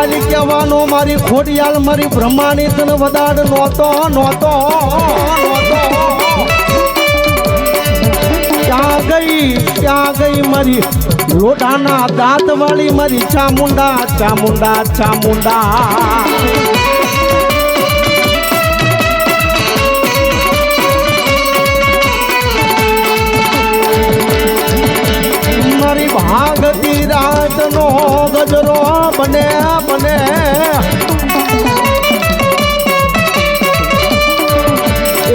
હાલ કહેવાનો મારી ખોડિયાલ મારી બ્રહ્માની તન વદાડ નહોતો નહોતો નહોતો ક્યાં ગઈ મારી લોઢાના દાંત વાળી મારી ચામુંડા ચામુંડા ચામુંડા મારી ભાગતી રાતનો ગજરો બને બને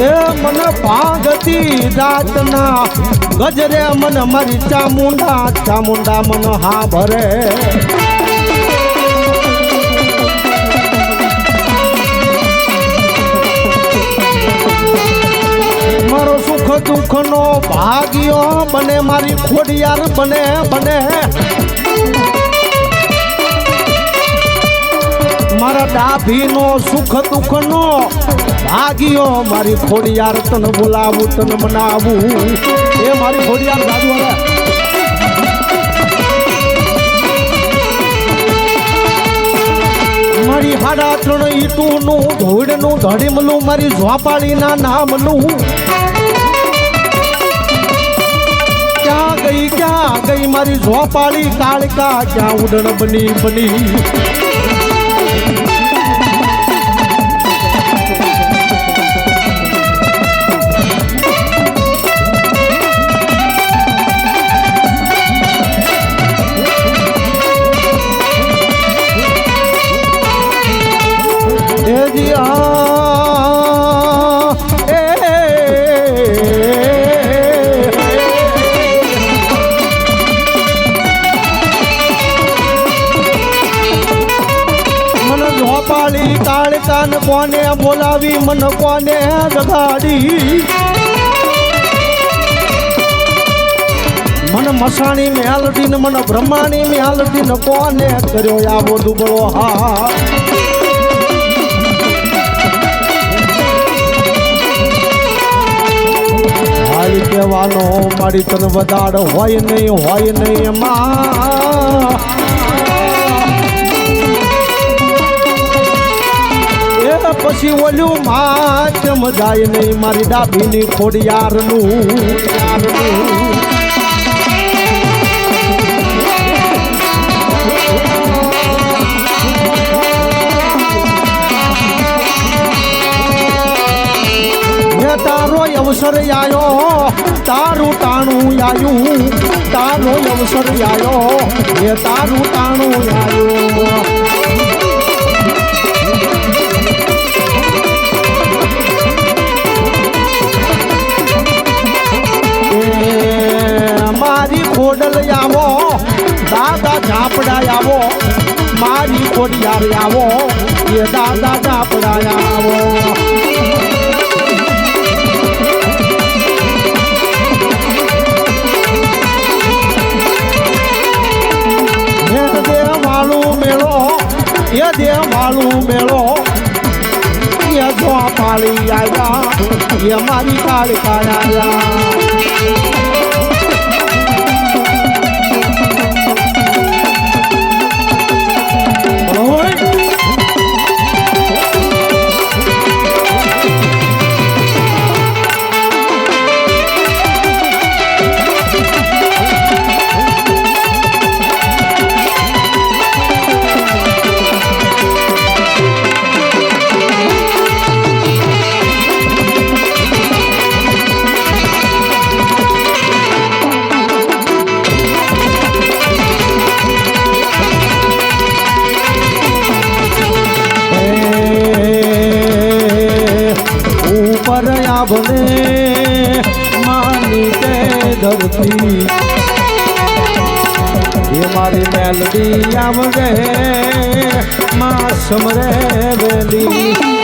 એ મને ભાગતી રાતના ગજરે મને મારી ચામુંડા ચામુંડા મન હા ભરે મારો સુખ દુઃખ નો ભાગ્યો બને મારી ખોડિયાર બને બને મારા ડાભી નો સુખ દુઃખ નો ભાગ્યો મારી ખોડિયાર તને બોલાવું તને મનાવું એ મારી ખોડિયાર દાદુ મારી હાડા ત્રણ ઈટું નું ધોડ નું ધડીમલું મારી ઝોપાડી ના નામનું ક્યાં ગઈ મારી ઝોપાડી કાળકા ક્યાં ઉડણ બની બની કાન કોને બોલાવી મન કોને જગાડી મન મસાણી મેલડી ને મન બ્રહ્માણી મેલડી ને કોને કર્યો આવો દુબળો હા હાલ કહેવાનો મારી તન વદાડ હોય નહીં એમાં પછી ઓલું માચમ જાય નહીં મારી ડાભીની ખોડિયારનું તારો અવસર આયો તારું ટાણું આયું તારો અવસર આયો એ તારું ટાણું આયું ખોડલ આવો દાદા ઝાપડા આવો મારી ખોડિયાર આવો એ દાદા ઝાપડા આવો એ દેવાળું મેળો એ જો પાળી આવ્યા એ મારી કાળકા આવ્યા ભલે માની તે ધરતી એ મારી મેલડી આવગે માં સમરે વેલી